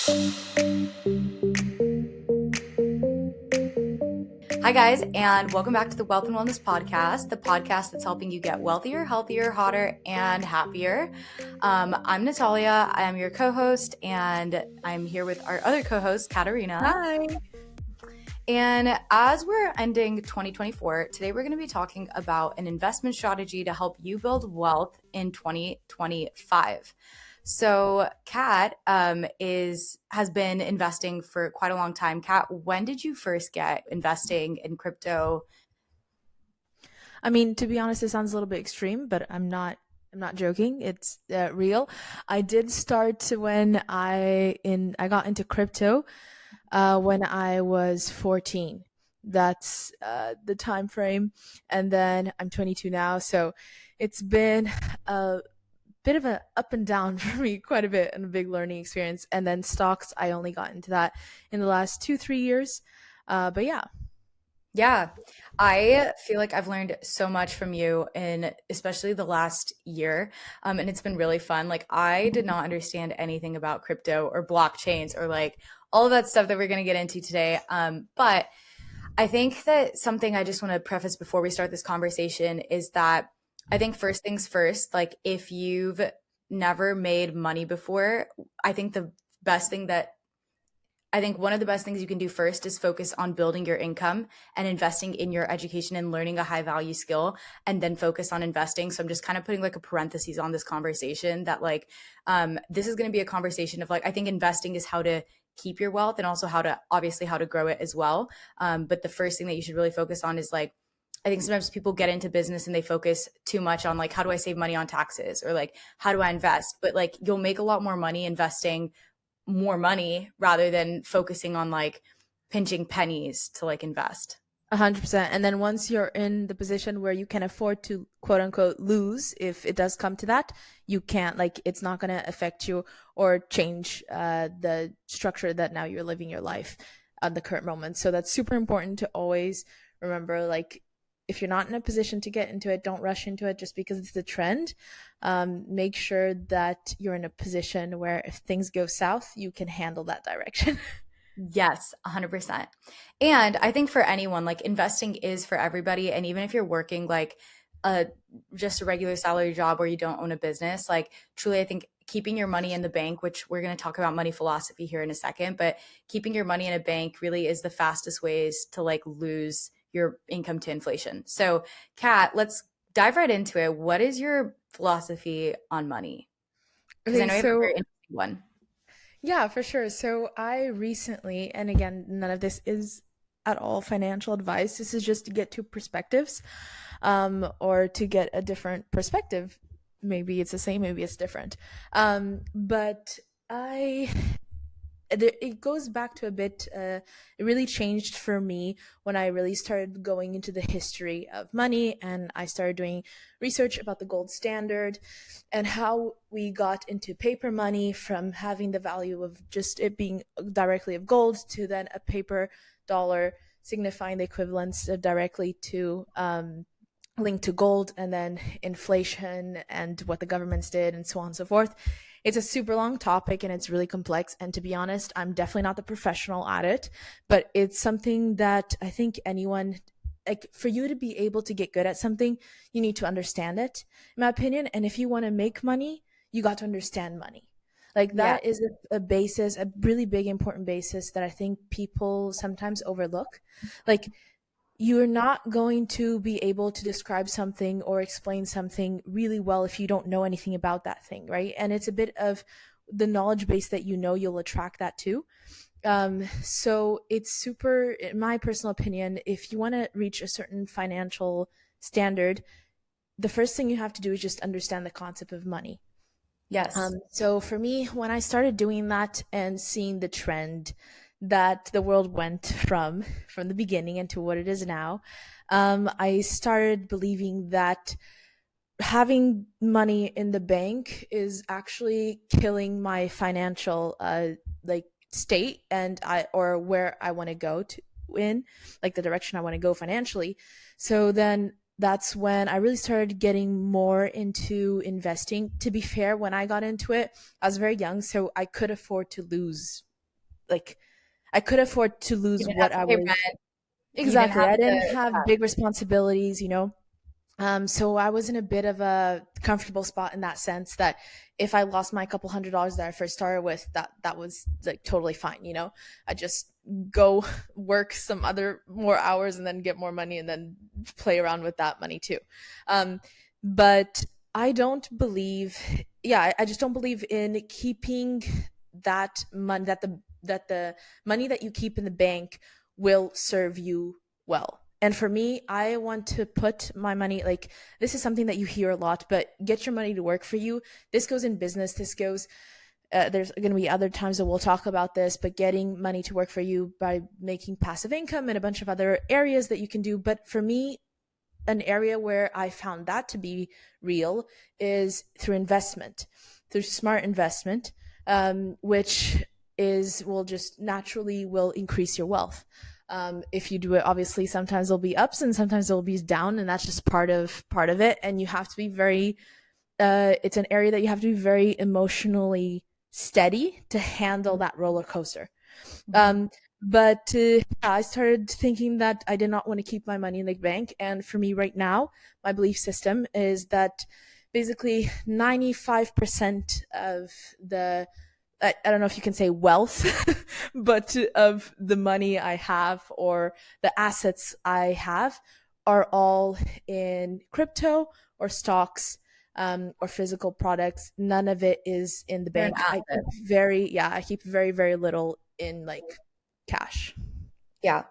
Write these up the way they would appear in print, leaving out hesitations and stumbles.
Hi, guys, and welcome back to the Wealth and Wellness Podcast, the podcast that's helping you get wealthier, healthier, hotter, and happier. I'm Natalia. I am your co-host, and I'm here with our other co-host, Katarina. Hi. And as we're ending 2024, today we're going to be talking about an investment strategy to help you build wealth in 2025. So Kat has been investing for quite a long time. Kat, when did you first get investing in crypto? I mean, to be honest, it sounds a little bit extreme, but I'm not joking. It's real. I did start when I got into crypto when I was 14. That's the time frame, and then I'm 22 now, so it's been a bit of an up and down for me, quite a bit, and a big learning experience. And then stocks, I only got into that in the last 2-3 years. But yeah. Yeah, I feel like I've learned so much from you in especially the last year. And it's been really fun. Like, I did not understand anything about crypto or blockchains or like all of that stuff that we're going to get into today. But I think that something I just want to preface before we start this conversation is that I think first things first, like if you've never made money before, I think the best thing that I think one of the best things you can do first is focus on building your income and investing in your education and learning a high value skill, and then focus on investing. So I'm just kind of putting like a parenthesis on this conversation that like this is going to be a conversation of like I think investing is how to keep your wealth and also how to grow it as well. But the first thing that you should really focus on is like I think sometimes people get into business and they focus too much on like how do I save money on taxes or like how do I invest? But like you'll make a lot more money investing more money rather than focusing on like pinching pennies to like invest. 100%. And then once you're in the position where you can afford to quote unquote lose, if it does come to that, you can't, like, it's not going to affect you or change the structure that now you're living your life at the current moment. So that's super important to always remember. Like, if you're not in a position to get into it, don't rush into it just because it's the trend. Make sure that you're in a position where if things go south, you can handle that direction. Yes, 100%. And I think for anyone, like investing is for everybody. And even if you're working like a just a regular salary job or you don't own a business, like truly, I think keeping your money in the bank, which we're going to talk about money philosophy here in a second, but keeping your money in a bank really is the fastest ways to like lose your income to inflation. So, Kat, let's dive right into it. What is your philosophy on money? Because I Okay, know you have a very so interesting one. yeah, for sure. So I recently, and again, none of this is at all financial advice. This is just to get two perspectives, or to get a different perspective. Maybe it's the same, maybe it's different. But I it goes back to a bit it really changed for me when I really started going into the history of money, and I started doing research about the gold standard and how we got into paper money from having the value of just it being directly of gold to then a paper dollar signifying the equivalence directly to linked to gold, and then inflation and what the governments did and so on and so forth. It's a super long topic and it's really complex. And to be honest, I'm definitely not the professional at it, but it's something that I think anyone, like, for you to be able to get good at something, you need to understand it, in my opinion. And if you want to make money, you got to understand money. Like, Yeah. that is a basis, a really big, important basis that I think people sometimes overlook. Like, you're not going to be able to describe something or explain something really well if you don't know anything about that thing, right? And it's a bit of the knowledge base that you know, you'll attract that too. So it's super, in my personal opinion, if you want to reach a certain financial standard, the first thing you have to do is just understand the concept of money. Yes. So for me, when I started doing that and seeing the trend that the world went from the beginning into what it is now, I started believing that having money in the bank is actually killing my financial like state, and I or where I want to go to in like the direction I want to go financially. So then that's when I really started getting more into investing. To be fair, when I got into it, I was very young, so I could afford to lose like I could afford to You lose didn't have what to I pay was. rent. You didn't Exactly. have I didn't to, have big responsibilities, you know. So I was in a bit of a comfortable spot in that sense that if I lost my couple $100s that I first started with, that was like totally fine, you know. I just go work some other more hours and then get more money and then play around with that money too. Um, but I don't believe, yeah, I just don't believe in keeping that money that the money that you keep in the bank will serve you well. And for me, I want to put my money, like, this is something that you hear a lot, but get your money to work for you. This goes in business. This goes, there's going to be other times that we'll talk about this, but getting money to work for you by making passive income and a bunch of other areas that you can do. But for me, an area where I found that to be real is through investment, through smart investment, which is will just naturally will increase your wealth. If you do it, obviously, sometimes there'll be ups and sometimes there'll be down, and that's just part of it. And you have to be very. It's an area that you have to be very emotionally steady to handle that roller coaster. Mhm. But I started thinking that I did not want to keep my money in the bank. And for me right now, my belief system is that basically 95% of the, I don't know if you can say wealth, but of the money I have or the assets I have are all in crypto or stocks, or physical products. None of it is in the They're an bank. asset. I keep very, very little in like cash. Yeah.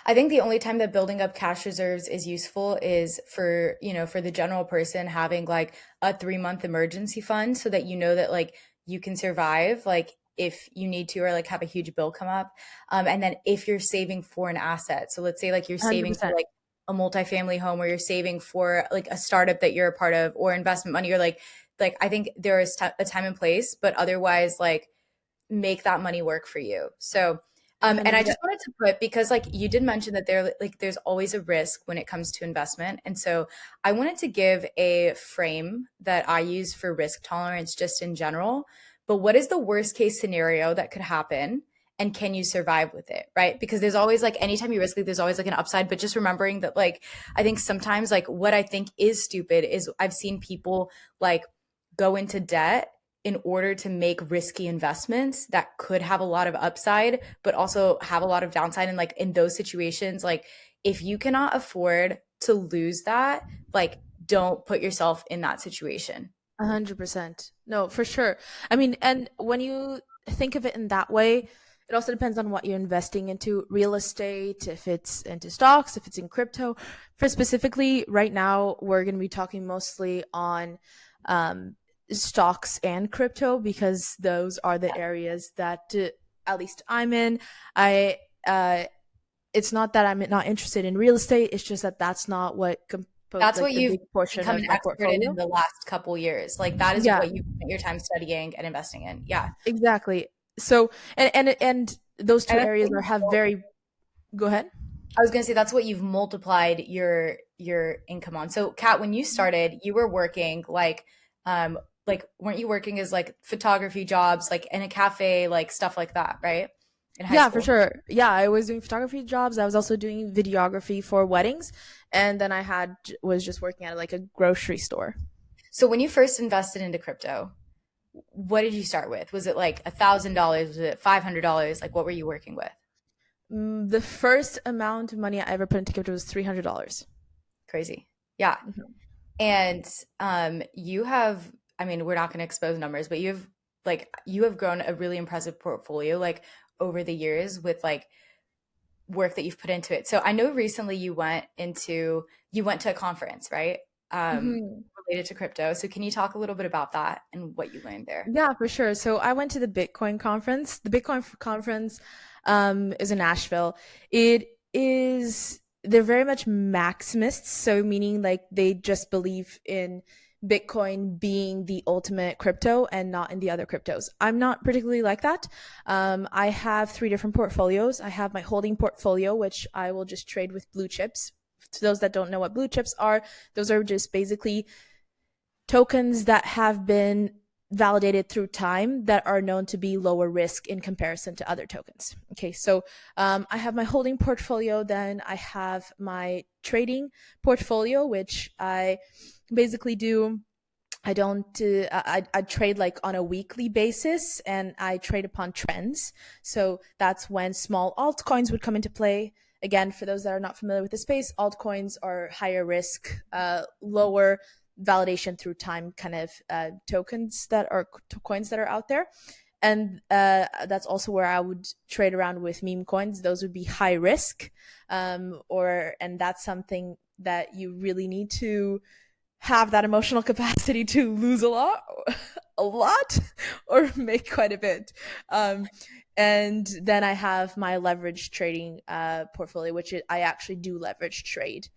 I think the only time that building up cash reserves is useful is for, for the general person having like a 3-month emergency fund so that you know that like you can survive like if you need to or like have a huge bill come up. And then if you're saving for an asset. So let's say like you're saving for 100%. like a multifamily home or you're saving for like a startup that you're a part of or investment money or like I think there is a time and place, but otherwise like make that money work for you. So, and I 100%. just wanted to put because like you did mention that there's always a risk when it comes to investment, and so I wanted to give a frame that I use for risk tolerance just in general. But what is the worst case scenario that could happen? And can you survive with it? Right. Because there's always like anytime you risk it, there's always like an upside. But just remembering that, like, I think sometimes, like, what I think is stupid is I've seen people like go into debt in order to make risky investments that could have a lot of upside but also have a lot of downside, and like in those situations like if you cannot afford to lose that, like don't put yourself in that situation. 100%. No, for sure. I mean, and when you think of it in that way, it also depends on what you're investing into real estate, if it's into stocks, if it's in crypto. For specifically, right now, we're going to be talking mostly on um, stocks and crypto because those are the areas that at least I'm in. I, it's not that I'm not interested in real estate, it's just that that's not what That's like what the you've big portion become of an my expert in portfolio. the last couple years, like that is Yeah, what you spent your time studying and investing in. Yeah. exactly. So and those And two that's areas what are you have very. Go ahead. I was going to say that's what you've multiplied your income on. So, Kat, when you started, you were working like weren't you working as like photography jobs like in a cafe, like stuff like that, right? In high Yeah, for school. sure. Yeah, I was doing photography jobs. I was also doing videography for weddings, and then I had was just working at like a grocery store. So, when you first invested into crypto, what did you start with? Was it like $1,000? Was it $500? Like what were you working with? The first amount of money I ever put into crypto was $300. Crazy. Yeah. And you have, I mean, we're not going to expose numbers, but you have grown a really impressive portfolio like over the years with like work that you've put into it. So I know recently you went to a conference, right? Hmm. Related to crypto. So can you talk a little bit about that and what you learned there? Yeah, for sure. So I went to the Bitcoin conference. The Bitcoin conference is in Nashville. It is they're very much maximists, so meaning like they just believe in Bitcoin being the ultimate crypto and not in the other cryptos. I'm not particularly like that. I have three different portfolios. I have my holding portfolio, which I will just trade with blue chips. To those that don't know what blue chips are, those are just basically tokens that have been validated through time that are known to be lower risk in comparison to other tokens. Okay, so I have my holding portfolio, then I have my trading portfolio, which I basically do. I don't. I trade like on a weekly basis, and I trade upon trends. So that's when small altcoins would come into play. Again, for those that are not familiar with the space, altcoins are higher risk, lower validation through time kind of tokens that are coins that are out there. And that's also where I would trade around with meme coins. Those would be high risk, and that's something that you really need to have that emotional capacity to lose a lot, or make quite a bit. And then I have my leverage trading portfolio, which I actually do leverage trade.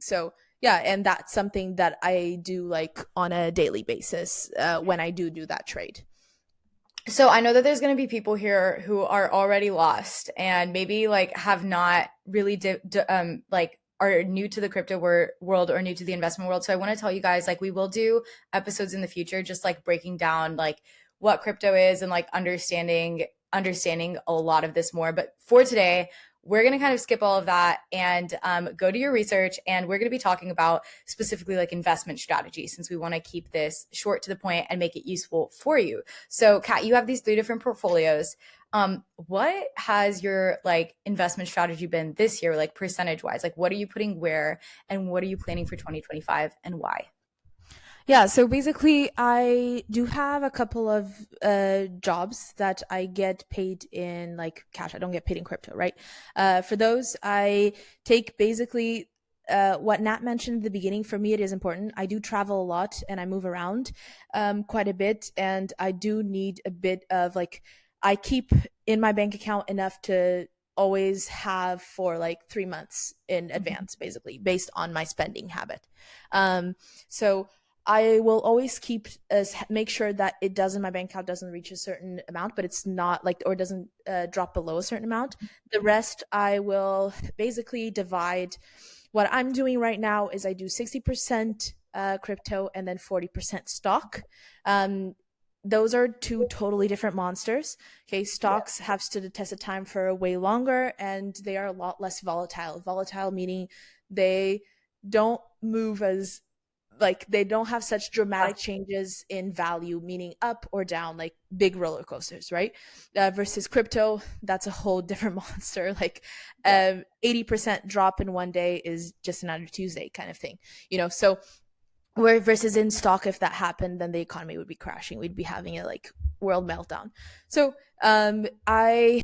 So yeah, and that's something that I do like on a daily basis when I do that trade. So I know that there's going to be people here who are already lost and maybe like have not really like are new to the world or new to the investment world. So I want to tell you guys like we will do episodes in the future just like breaking down like what crypto is and like understanding a lot of this more. But for today, we're going to kind of skip all of that and go to your research. And we're going to be talking about specifically like investment strategy since we want to keep this short to the point and make it useful for you. So, Kat, you have these three different portfolios. What has your like investment strategy been this year, like percentage wise? Like, what are you putting where, and what are you planning for 2025, and why? Yeah, so basically, I do have a couple of jobs that I get paid in like cash. I don't get paid in crypto, right? For those, I take basically what Nat mentioned at the beginning. For me, it is important. I do travel a lot and I move around quite a bit, and I do need a bit of like, I keep in my bank account enough to always have for like 3 months in Mhm. advance, basically, based on my spending habit. So I will always keep make sure that it doesn't my bank account doesn't reach a certain amount, but it's not like or doesn't drop below a certain amount. The rest I will basically divide. What I'm doing right now is I do 60% crypto and then 40% stock. Um, those are two totally different monsters. Okay, Yeah. stocks have stood the test of time for way longer, and they are a lot less volatile. Volatile meaning they don't move as like they don't have such dramatic changes in value, meaning up or down, like big roller coasters, right? Versus crypto, that's a whole different monster. Like Yeah. 80% drop in one day is just another Tuesday kind of thing, you know? So where versus in stock, if that happened, then the economy would be crashing. We'd be having a like world meltdown. So I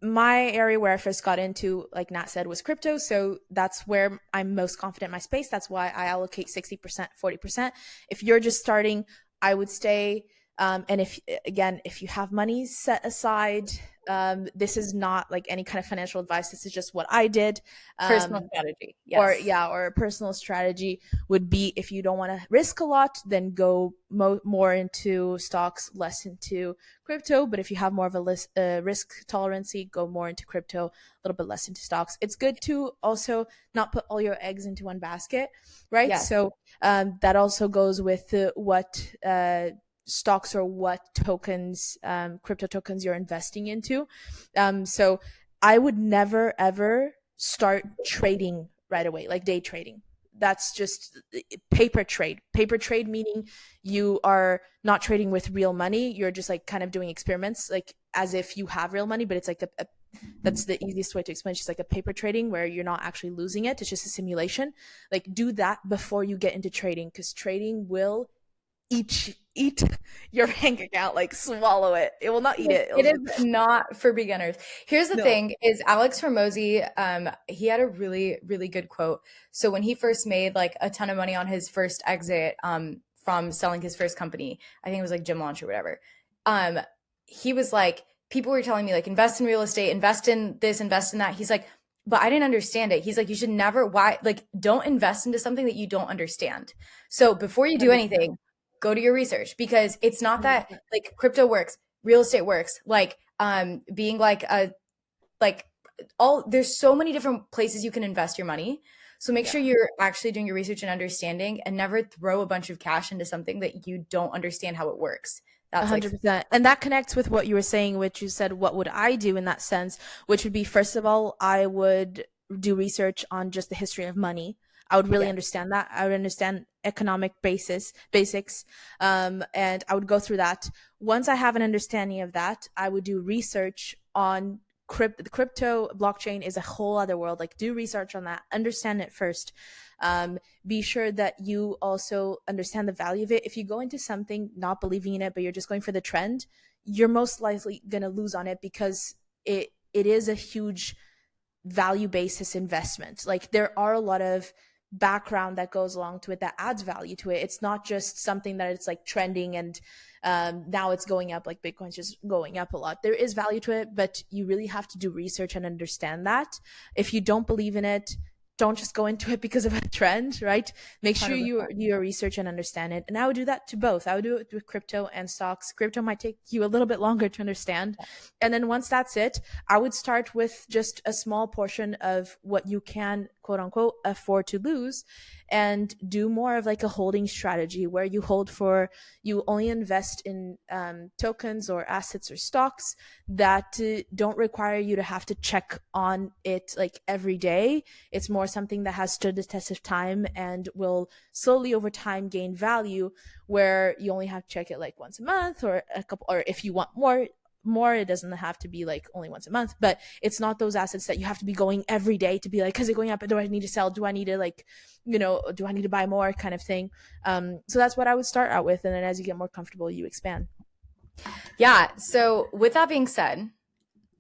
my area where I first got into, like Nat said, was crypto. So that's where I'm most confident in my space. That's why I allocate 60%, 40%. If you're just starting, I would stay. And if, again, if you have money set aside, this is not like any kind of financial advice. This is just what I did. Personal Um, strategy. or Yes. yeah, or a personal strategy would be, if you don't want to risk a lot, then go more into stocks, less into crypto. But if you have more of a risk tolerancy, go more into crypto, a little bit less into stocks. It's good to also not put all your eggs into one basket, right? Yes. So that also goes with what stocks or what tokens, crypto tokens you're investing into. So I would never ever start trading right away, like day trading. That's just paper trade. Paper trade meaning you are not trading with real money. You're just like kind of doing experiments, like as if you have real money, but it's like that's the easiest way to explain. It's just like a paper trading where you're not actually losing it. It's just a simulation. Like do that before you get into trading, because trading will eat your bank account, like swallow it. It will not eat it. It It'll is not for beginners. Here's the no. thing is Alex Hormozy, he had a really, really good quote. So when he first made like a ton of money on his first exit, from selling his first company, I think it was like gym launch or whatever. Um, he was like, people were telling me like invest in real estate, invest in this, invest in that. He's like, but I didn't understand it. He's like, you should never why like don't invest into something that you don't understand. So before you do 100%. anything, go to your research because it's not that 100%. like crypto works, real estate works, like being like a like all there's so many different places you can invest your money. So make Yeah. sure you're actually doing your research and understanding and never throw a bunch of cash into something that you don't understand how it works. That's like 100%. And that connects with what you were saying, which you said, what would I do in that sense? Which would be, first of all, I would do research on just the history of money. I would really yeah, understand that. I would understand economic basics, and I would go through that. Once I have an understanding of that, I would do research on the crypto blockchain is a whole other world. Like, do research on that, understand it first. Be sure that you also understand the value of it. If you go into something not believing in it, but you're just going for the trend, you're most likely going to lose on it because it is a huge value basis investment. Like, there are a lot of background that goes along to it that adds value to it. It's not just something that it's like trending and now it's going up, like Bitcoin's just going up a lot. There is value to it, but you really have to do research and understand that. If you don't believe in it, don't just go into it because of a trend, right? Make sure you 100%. do your research and understand it. And I would do that to both. I would do it with crypto and stocks. Crypto might take you a little bit longer to understand. And then once that's it, I would start with just a small portion of what you can, quote unquote, afford to lose, and do more of like a holding strategy where you only invest in tokens or assets or stocks that don't require you to have to check on it like every day. It's more something that has stood the test of time and will slowly over time gain value, where you only have to check it like once a month or a couple, or if you want more, it doesn't have to be like only once a month, but it's not those assets that you have to be going every day to be like, is it going up, do I need to sell, do I need to like, do I need to buy more, kind of thing. So that's what I would start out with, and then as you get more comfortable you expand. Yeah. So with that being said,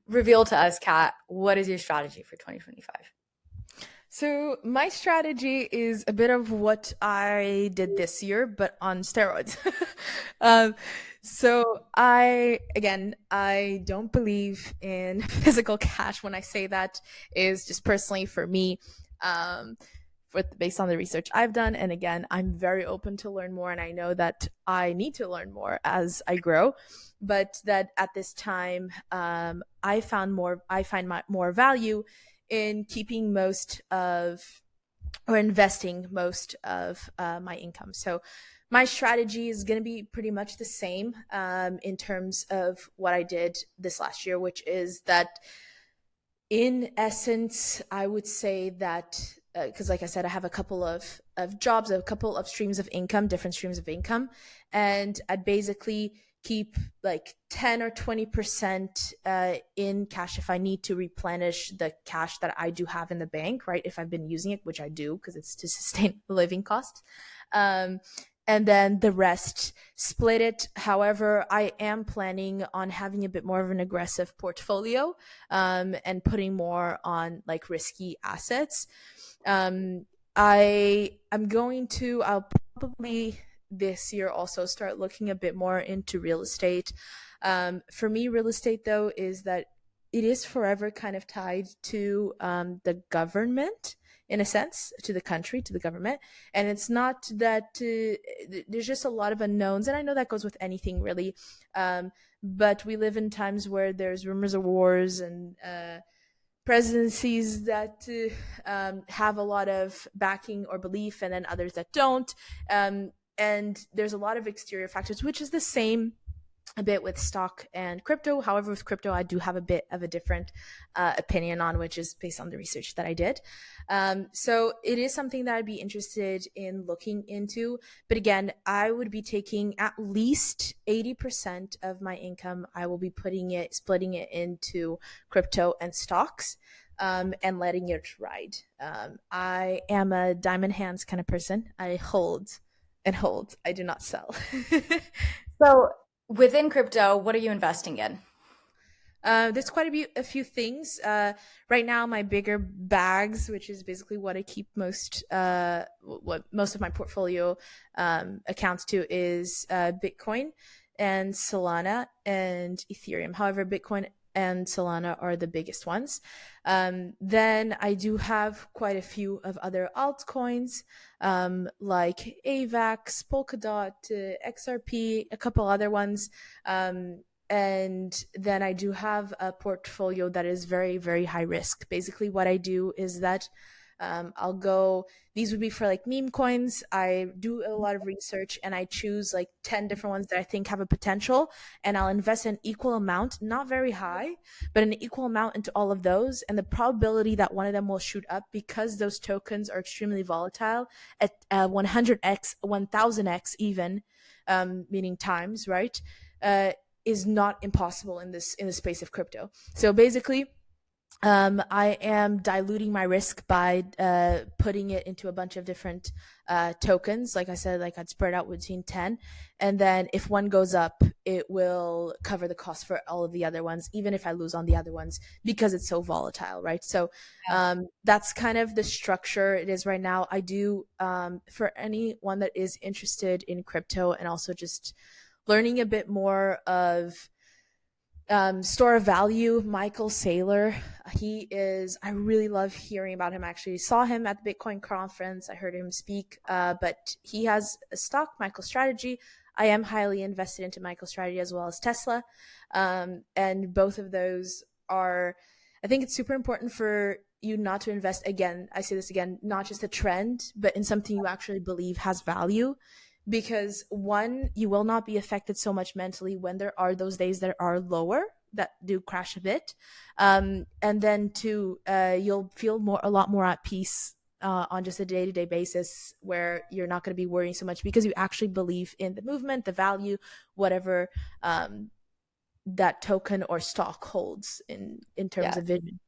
reveal to us, Kat, what is your strategy for 2025? So my strategy is a bit of what I did this year, but on steroids. um, so I don't believe in physical cash. When I say that, is just personally for me, um, based on the research I've done. And again, I'm very open to learn more, and I know that I need to learn more as I grow. But that at this time, I find more value in keeping most of or investing most of my income. So my strategy is going to be pretty much the same in terms of what I did this last year, which is that in essence, I would say that because, like I said, I have a couple of jobs, a couple of streams of income, different streams of income, and I'd basically keep like 10 or 20% in cash if I need to replenish the cash that I do have in the bank, right? If I've been using it, which I do because it's to sustain living costs. Um, and then the rest split it. However, I am planning on having a bit more of an aggressive portfolio and putting more on like risky assets. Um, I'll probably this year also start looking a bit more into real estate. For me, real estate though is that it is forever kind of tied to the government, in a sense, to the country, to the government. And it's not that there's just a lot of unknowns. And I know that goes with anything really. But we live in times where there's rumors of wars and presidencies that have a lot of backing or belief, and then others that don't. And there's a lot of exterior factors, which is the same a bit with stock and crypto. However, with crypto, I do have a bit of a different opinion on, which is based on the research that I did. So it is something that I'd be interested in looking into. But again, I would be taking at least 80% of my income. I will be splitting it into crypto and stocks. And letting it ride. I am a diamond hands kind of person. I hold and hold. I do not sell. So within crypto, what are you investing in? There's quite a few things. Right now, my bigger bags, which is basically what I keep what most of my portfolio accounts to, is Bitcoin and Solana and Ethereum. However, Bitcoin and Solana are the biggest ones. Then I do have quite a few of other altcoins, like AVAX, Polkadot, XRP, a couple other ones. And then I do have a portfolio that is very, very high risk. Basically, what I do is that I'll go, these would be for like meme coins. I do a lot of research and I choose like 10 different ones that I think have a potential, and I'll invest an equal amount, not very high, but an equal amount into all of those. And the probability that one of them will shoot up, because those tokens are extremely volatile at 100x, 1000x even, meaning times, right? Uh, is not impossible in the space of crypto. So basically, I am diluting my risk by putting it into a bunch of different tokens. Like I said, like I'd spread out between 10. And then if one goes up, it will cover the cost for all of the other ones, even if I lose on the other ones, because it's so volatile, right? So Yeah. that's kind of the structure it is right now. I do, for anyone that is interested in crypto and also just learning a bit more of store of value, Michael Saylor. He is, I really love hearing about him. I actually saw him at the Bitcoin conference. I heard him speak, but he has a stock, Michael Strategy. I am highly invested into Michael Strategy as well as Tesla. And both of those are, I think it's super important for you not to invest, again, I say this again, not just a trend, but in something you actually believe has value, because one, you will not be affected so much mentally when there are those days that are lower, that do crash a bit, and then two, you'll feel a lot more at peace on just a day-to-day basis, where you're not going to be worrying so much because you actually believe in the movement, the value, whatever that token or stock holds in terms Yeah. of vision.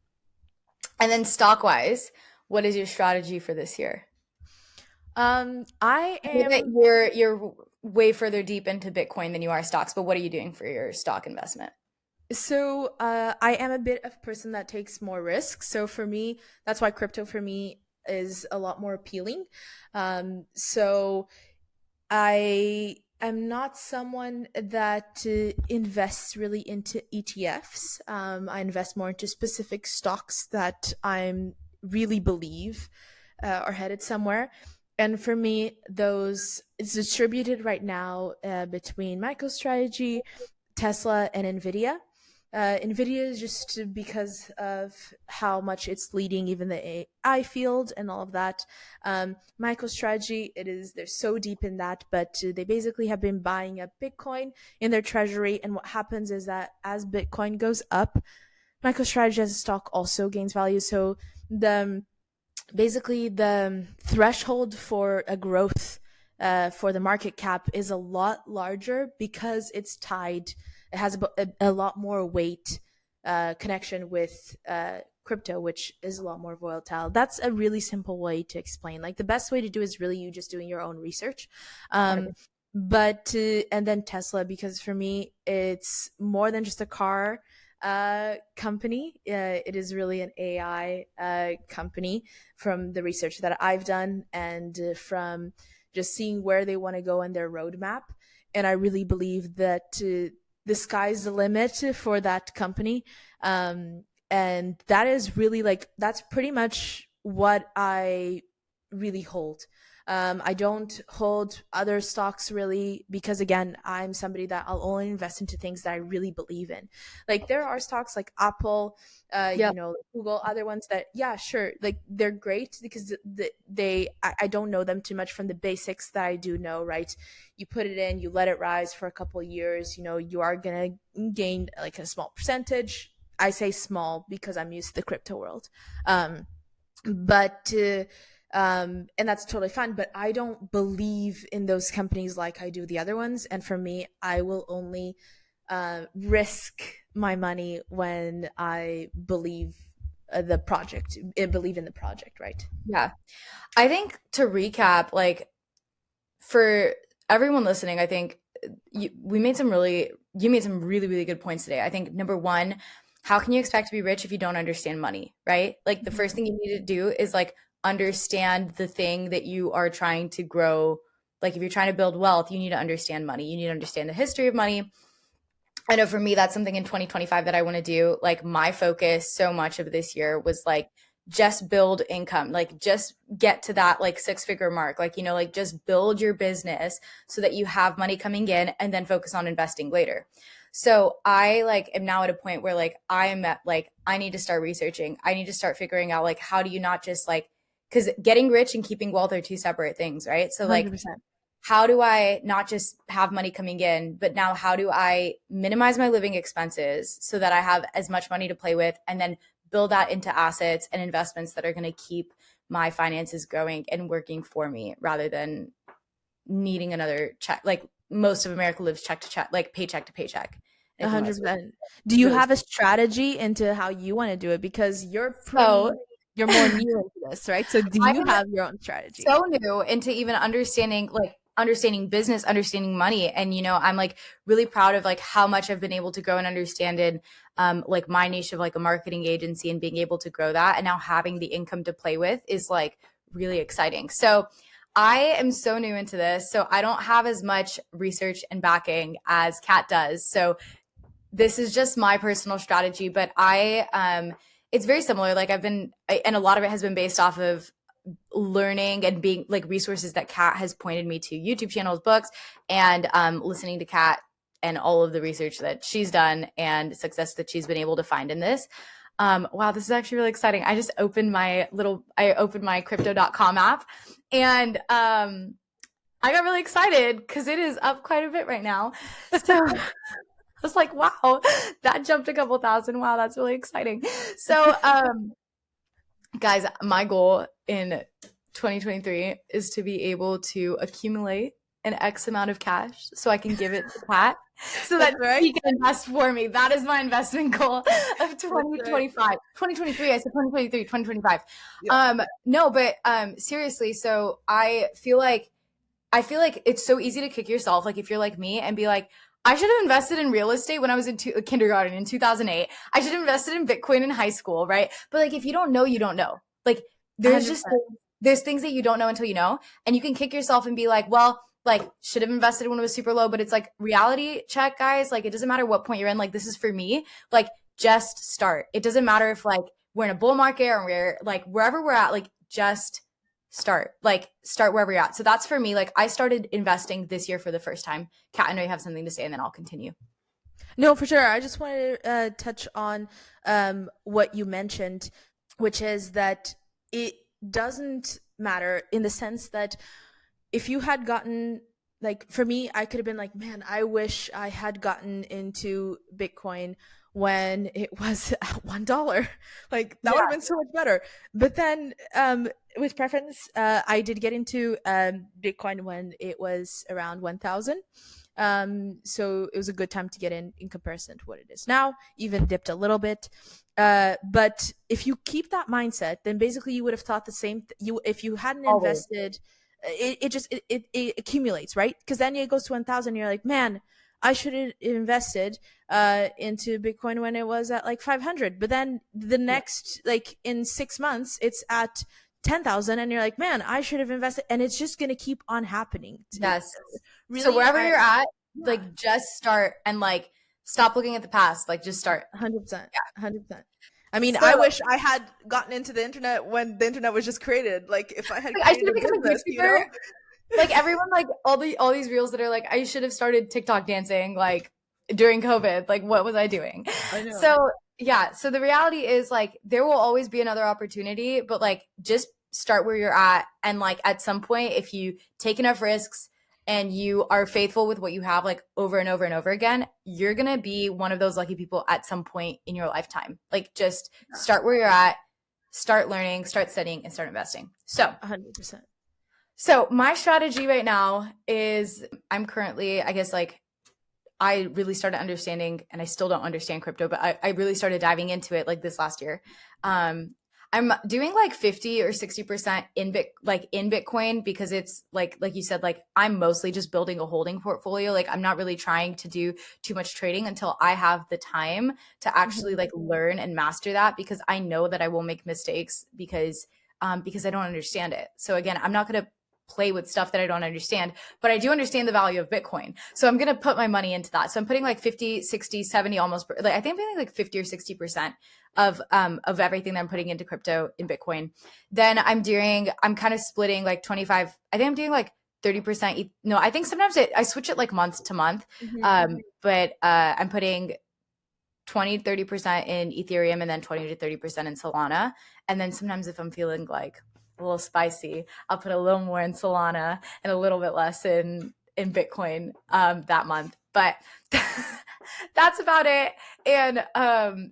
And then stock wise, what is your strategy for this year? I I know that am you're way further deep into Bitcoin than you are stocks, but what are you doing for your stock investment? So I am a bit of a person that takes more risks. So for me, that's why crypto for me is a lot more appealing. So I am not someone that invests really into ETFs. I invest more into specific stocks that I'm really believe are headed somewhere. And for me, those it's distributed right now between MicroStrategy, Tesla, and Nvidia. Nvidia is just because of how much it's leading even the AI field and all of that. MicroStrategy, it is they're so deep in that, but they basically have been buying up Bitcoin in their treasury. And what happens is that as Bitcoin goes up, MicroStrategy as a stock also gains value. So the basically the threshold for a growth for the market cap is a lot larger because it's tied. It has a lot more weight connection with crypto, which is a lot more volatile. That's a really simple way to explain. Like the best way to do is really you just doing your own research. Um, 100%. but and then Tesla, because for me it's more than just a car company. It is really an AI company from the research that I've done and from just seeing where they want to go in their roadmap. And I really believe that the sky's the limit for that company. And that is really like, that's pretty much what I really hold. I don't hold other stocks really because, again, I'm somebody that I'll only invest into things that I really believe in. Like there are stocks like Apple, Yep. Google, other ones that, yeah, sure, like they're great because I don't know them too much from the basics that I do know, right? You put it in, you let it rise for a couple of years, you are gonna gain like a small percentage. I say small because I'm used to the crypto world. But and that's totally fine, but I don't believe in those companies like I do the other ones. And for me, I will only risk my money when I believe the project, believe in the project, right? Yeah. I think to recap, like for everyone listening, I think you made some really, really good points today. I think number one, how can you expect to be rich if you don't understand money, right? Like the first thing you need to do is like understand the thing that you are trying to grow. Like if you're trying to build wealth, you need to understand money. You need to understand the history of money. I know for me, that's something in 2025 that I want to do. Like my focus so much of this year was like just build income, like just get to that like six-figure mark, like, like just build your business so that you have money coming in and then focus on investing later. So I like am now at a point where like I am at like, I need to start researching. I need to start figuring out like, how do you not just like because getting rich and keeping wealth are two separate things, right? So like 100%. how do I not just have money coming in, but now how do I minimize my living expenses so that I have as much money to play with and then build that into assets and investments that are going to keep my finances growing and working for me rather than needing another check. Like most of America lives check to check, like paycheck to paycheck. I think that's 100%. Do you really have a strategy into how you want to do it? Because so. you're more new into this, right? So do you I'm have your own strategy? so new into even understanding business, understanding money. And I'm like really proud of like how much I've been able to grow and understand in like my niche of like a marketing agency and being able to grow that. And now having the income to play with is like really exciting. So I am so new into this. So I don't have as much research and backing as Kat does. So this is just my personal strategy, but it's very similar. Like and a lot of it has been based off of learning and being like resources that Kat has pointed me to, YouTube channels, books, and listening to Kat and all of the research that she's done and success that she's been able to find in this. Wow, this is actually really exciting. I opened my crypto.com app and I got really excited because it is up quite a bit right now. So I was like, wow, that jumped a couple thousand. Wow, that's really exciting. So guys, my goal in 2023 is to be able to accumulate an X amount of cash so I can give it to Pat so That's that right. he can invest for me. That is my investment goal of That's right. 2025. 2023, I said 2023, 2025. Yeah. No, but seriously, so I feel like it's so easy to kick yourself, like if you're like me and be like, I should have invested in real estate when I was in kindergarten in 2008. I should have invested in Bitcoin in high school, right? But like if you don't know, you don't know. Like there's just 100%. there's things that you don't know until you know, and you can kick yourself and be like, well, like should have invested when it was super low, but it's like reality check, guys. Like it doesn't matter what point you're in. Like this is for me. Like just start. It doesn't matter if like we're in a bull market or we're like wherever we're at. Like just start wherever you're at. So that's for me. Like I started investing this year for the first time. Kat, I know you have something to say and then I'll continue. No, for sure. I just wanted to touch on what you mentioned, which is that it doesn't matter in the sense that if you had gotten, like, for me, I could have been like, man, I wish I had gotten into Bitcoin when it was at $1. Like that would have Yeah, been so much better. But then with preference, I did get into Bitcoin when it was around 1,000. So it was a good time to get in comparison to what it is now. Even dipped a little bit. But if you keep that mindset, then basically you would have thought the same. You if you hadn't always. invested, it accumulates, right? Because then it goes to 1,000. You're like, man, I should have invested into Bitcoin when it was at like 500. But then the Yeah. next, like in 6 months, it's at 10,000, and you're like, man, I should have invested, and it's just gonna keep on happening. Yes. So Really, wherever you're at, yeah, like just start and like stop looking at the past. Like just start. 100%, Yeah. 100%. I mean, I So wish I had gotten into the internet when the internet was just created. Like, if I had like, I should created have a become a business, YouTuber. Like everyone, like all these reels that are like, I should have started TikTok dancing like during COVID. Like, what was I doing? I know. So yeah. So the reality is like there will always be another opportunity, but like just start where you're at, and like at some point, if you take enough risks and you are faithful with what you have, like over and over and over again, you're gonna be one of those lucky people at some point in your lifetime. Like just start where you're at, start learning, start studying, and start investing. So 100%. my strategy right now is I'm currently, I guess, like I really started understanding, and I still don't understand crypto, but I really started diving into it like this last year. I'm doing like 50 or 60% in Bitcoin because it's like you said, like I'm mostly just building a holding portfolio. Like I'm not really trying to do too much trading until I have the time to actually Mhm. like learn and master that, because I know that I will make mistakes because I don't understand it. So again, I'm not going to play with stuff that I don't understand, but I do understand the value of Bitcoin. So I'm going to put my money into that. So I'm putting like 50, 60, 70, almost like I think I'm putting like 50 or 60% of everything that I'm putting into crypto in Bitcoin. Then I'm kind of splitting like 25. I think I'm doing like 30%. No, I think sometimes I switch it like month to month. Mhm. But I'm putting 20, 30% in Ethereum and then 20 to 30% in Solana. And then sometimes if I'm feeling like a little spicy. I'll put a little more in Solana and a little bit less in Bitcoin that month. But that's about it. And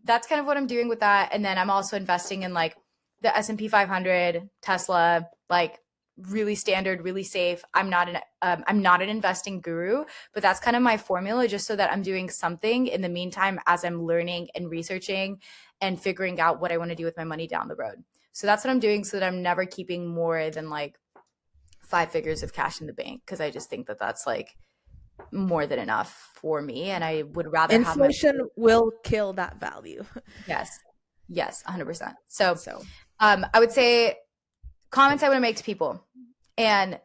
that's kind of what I'm doing with that. And then I'm also investing in like the S&P 500, Tesla, like really standard, really safe. I'm not an investing guru, but that's kind of my formula, just so that I'm doing something in the meantime as I'm learning and researching and figuring out what I want to do with my money down the road. So that's what I'm doing, so that I'm never keeping more than like 5 figures of cash in the bank, because I just think that that's like more than enough for me, and I would rather have my Inflation will kill that value. yes, yes, 100%. So So I would say comments I want to make to people, and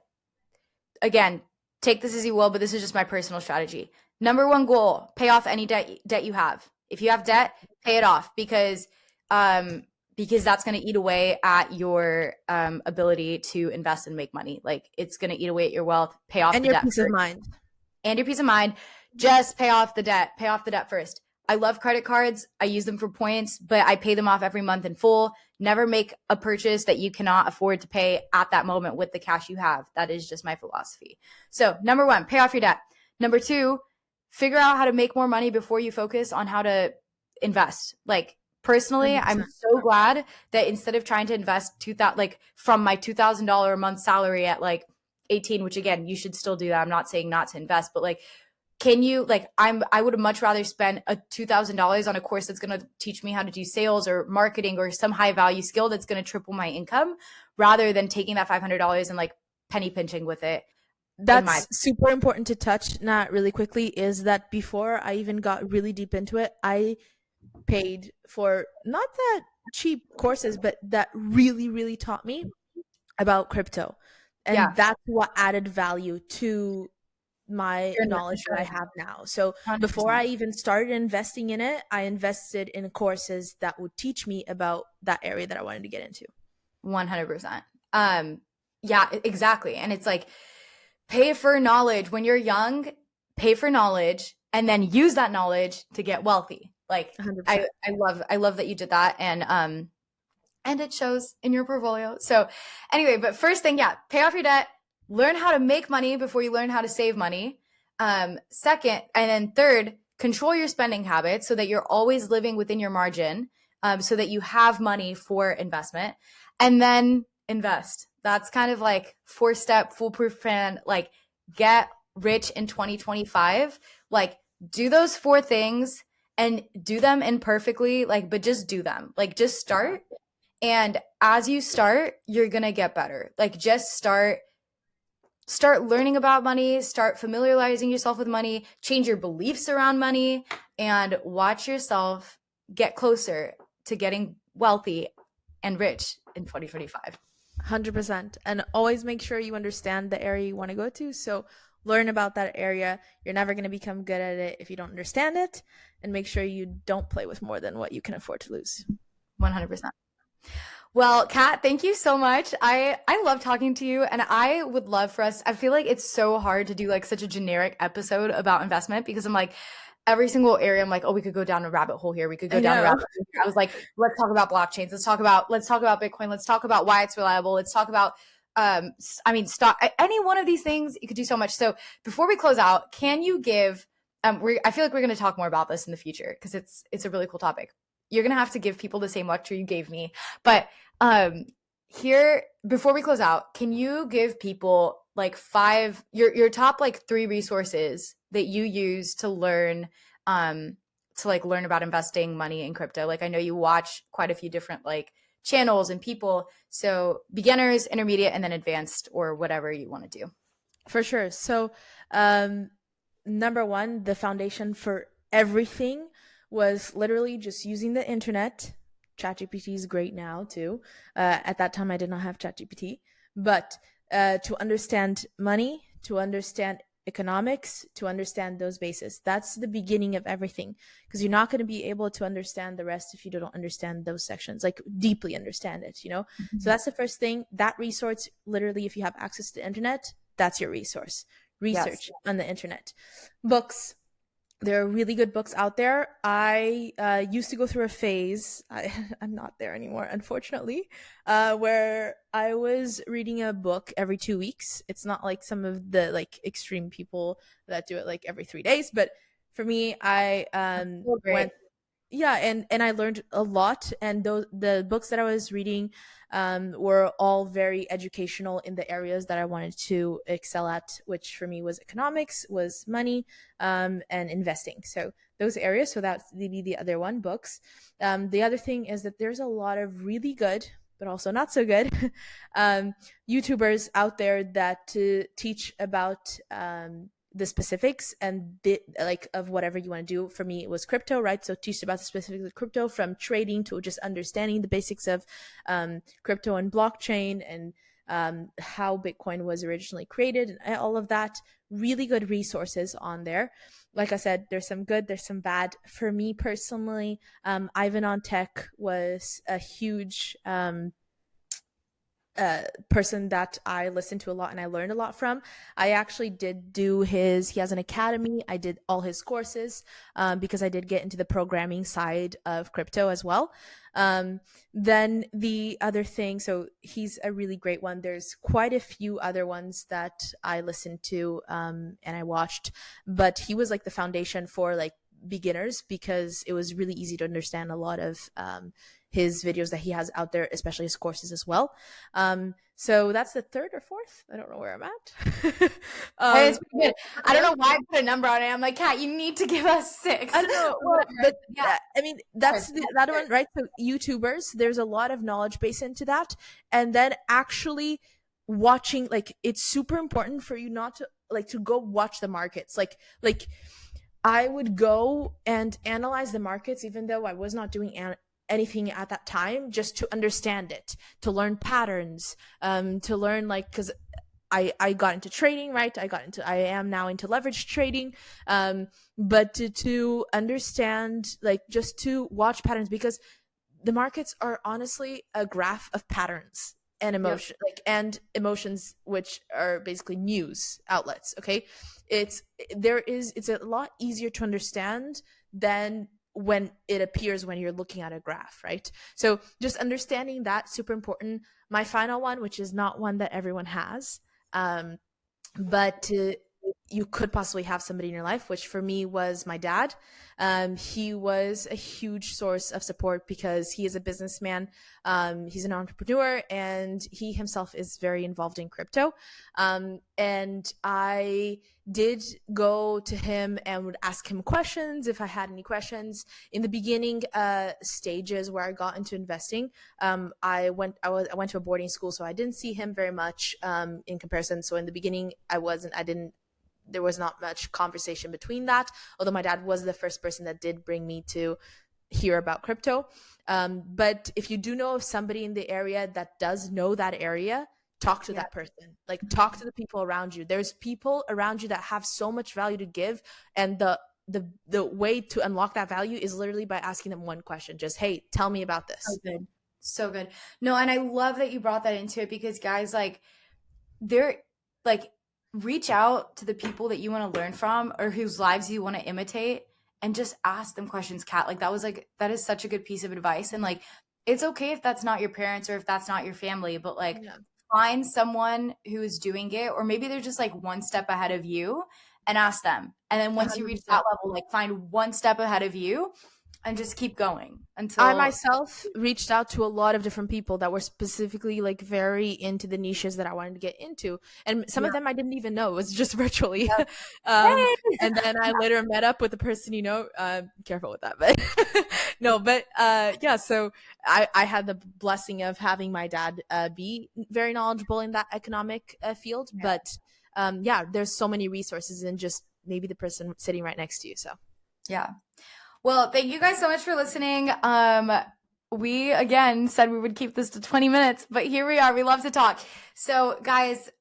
again, take this as you will, but this is just my personal strategy. Number one goal: pay off any debt you have. If you have debt, pay it off, um, because that's going to eat away at your ability to invest and make money. Like, it's going to eat away at your wealth. Pay off and the your debt peace of first, mind. and your peace of mind. Just pay off the debt. Pay off the debt first. I love credit cards. I use them for points, but I pay them off every month in full. Never make a purchase that you cannot afford to pay at that moment with the cash you have. That is just my philosophy. So, number one, pay off your debt. Number two, figure out how to make more money before you focus on how to invest. Like, personally, I'm 100%. so glad that instead of trying to invest 2000, like from my $2,000 a month salary at like 18, which again, you should still do that. I'm not saying not to invest, but like, can you, like, I would much rather spend a $2,000 on a course that's going to teach me how to do sales or marketing or some high value skill that's going to triple my income, rather than taking that $500 and like penny pinching with it, in my That's super important to touch not really quickly, is that before I even got really deep into it, I paid for not that cheap courses, but that really, really taught me about crypto. yeah, And that's what added value to my your knowledge that I journey. have now. So before 100%. I even started investing in it, I invested in courses that would teach me about that area that I wanted to get into. 100%. Yeah, exactly. And it's like, pay for knowledge when you're young, pay for knowledge, and then use that knowledge to get wealthy. Like, 100%. I love that you did that. And it shows in your portfolio. So anyway, but first thing, yeah, pay off your debt, learn how to make money before you learn how to save money. Second, and then third, control your spending habits so that you're always living within your margin, so that you have money for investment, and then invest. That's kind of like 4-step foolproof plan. Like, get rich in 2025. Like, do those 4 things and do them imperfectly, like, but just do them. Like, just start, and as you start, you're going to get better. Like, just start learning about money, start familiarizing yourself with money, change your beliefs around money, and watch yourself get closer to getting wealthy and rich in 2025. 100%. And always make sure you understand the area you want to go to. So learn about that area. You're never going to become good at it if you don't understand it. And make sure you don't play with more than what you can afford to lose. 100%. Well, Kat, thank you so much. I love talking to you, and I would love for us. I feel like it's so hard to do like such a generic episode about investment, because I'm like, every single area I'm like, oh, we could go down a rabbit hole here. We could go I down a know. rabbit hole here. I was like, let's talk about blockchains. Let's talk about Bitcoin. Let's talk about why it's reliable. Let's talk about I mean, stock, any one of these things. You could do so much. So before we close out, can you give I feel like we're going to talk more about this in the future, because it's a really cool topic. You're going to have to give people the same lecture you gave me. But um here, before we close out, can you give people like your top like 3 resources that you use to like learn about investing money in crypto? Like, I know you watch quite a few different like channels and people, so beginners, intermediate, and then advanced, or whatever you want to do. For sure. So, um, number one, the foundation for everything was literally just using the internet. ChatGPT is great now too. At that time, I did not have ChatGPT, but to understand money, to understand economics, to understand those bases. That's the beginning of everything, because you're not going to be able to understand the rest if you don't understand those sections, like deeply understand it, you know? So that's the first thing. That resource, literally, if you have access to the internet, that's your resource. Yes. Research on the internet. Books. There are really good books out there. I used to go through a phase. I'm not there anymore, unfortunately, where I was reading a book every 2 weeks. It's not like some of the like extreme people that do it like every 3 days, but for me, I So went, great. yeah, and I learned a lot, and those the books that I was reading were all very educational in the areas that I wanted to excel at, which for me was economics, was money, and investing. So those areas. So that's the other one, books. The other thing is that there's a lot of really good but also not so good um, YouTubers out there that teach about the specifics and like of whatever you want to do. For me, it was crypto, right? So teach about the specifics of crypto, from trading to just understanding the basics of crypto and blockchain, and how Bitcoin was originally created, and all of that. Really good resources on there. Like I said, there's some good, there's some bad. For me personally, Ivan on Tech was a huge person that I listened to a lot and I learned a lot from. I actually did do he has an academy. I did all his courses because I did get into the programming side of crypto as well. Then the other thing, so he's a really great one. There's quite a few other ones that I listened to and I watched, but he was like the foundation for like beginners because it was really easy to understand a lot of his videos that he has out there, especially his courses as well. So that's the third or fourth. I don't know where I'm at. Hey, um, it's pretty good. I don't yeah, know why I put a number on it. I'm like, Kat, you need to give us I six don't know. or Well, whatever. but Yeah, I mean, of course. that's the other one, right? So YouTubers, there's a lot of knowledge based into that, and then actually watching, like, it's super important for you not to like to go watch the markets, like I would go and analyze the markets, even though I was not doing anything at that time, just to understand it, to learn patterns, to learn like because I got into trading, right? I am now into leverage trading, but to understand, like just to watch patterns, because the markets are honestly a graph of patterns and Yep. emotion, like and emotions, which are basically news outlets. Okay, it's it's a lot easier to understand than when it appears when you're looking at a graph, right? So just understanding that, super important. My final one, which is not one that everyone has, um, but you could possibly have somebody in your life, which for me was my dad. He was a huge source of support because he is a businessman. He's an entrepreneur and he himself is very involved in crypto. And I did go to him and would ask him questions if I had any questions. In the beginning stages where I got into investing, I went to a boarding school, so I didn't see him very much in comparison. So in the beginning, I didn't. There was not much conversation between that. Although my dad was the first person that did bring me to hear about crypto. But if you do know of somebody in the area that does know that area, talk to Yeah. that person. Like talk to the people around you. There's people around you that have so much value to give, and the way to unlock that value is literally by asking them one question. Just, hey, tell me about So this. good. So good. No, and I love that you brought that into it because guys, like, they're like reach out to the people that you want to learn from or whose lives you want to imitate and just ask them questions, Kat. Like that is such a good piece of advice. And like it's okay if that's not your parents or if that's not your family, but like Yeah, find someone who is doing it, or maybe they're just like one step ahead of you and ask them. And then once you reach that 100%. level, like find one step ahead of you and just keep going I until myself reached out to a lot of different people that were specifically like very into the niches that I wanted to get into. And some yeah. of them I didn't even know. It was just virtually. Yep. um, Hey. and then I later met up with the person, careful with that, but no, but yeah, so I had the blessing of having my dad be very knowledgeable in that economic field. Yeah. But yeah, there's so many resources in just maybe the person sitting right next to you. So Yeah. Well, thank you guys so much for listening. We again said we would keep this to 20 minutes, but here we are. We love to talk. So, guys,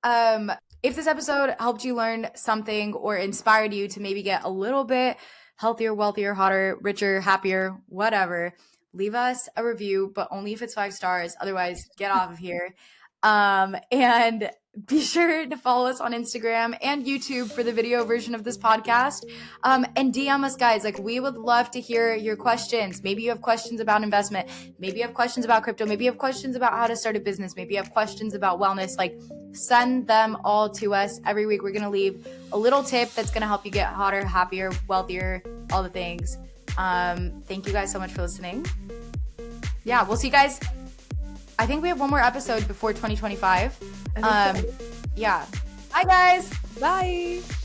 if this episode helped you learn something or inspired you to maybe get a little bit healthier, wealthier, hotter, richer, happier, whatever, leave us a review, but only if it's 5 stars. Otherwise, get off of here. And be sure to follow us on Instagram and YouTube for the video version of this podcast. And DM us, guys. Like, we would love to hear your questions. Maybe you have questions about investment. Maybe you have questions about crypto. Maybe you have questions about how to start a business. Maybe you have questions about wellness. Like, send them all to us. Every week, we're going to leave a little tip that's going to help you get hotter, happier, wealthier, all the things. Thank you guys so much for listening. Yeah, we'll see you guys. I think we have one more episode before 2025. I think so. Yeah. Bye, guys. Bye.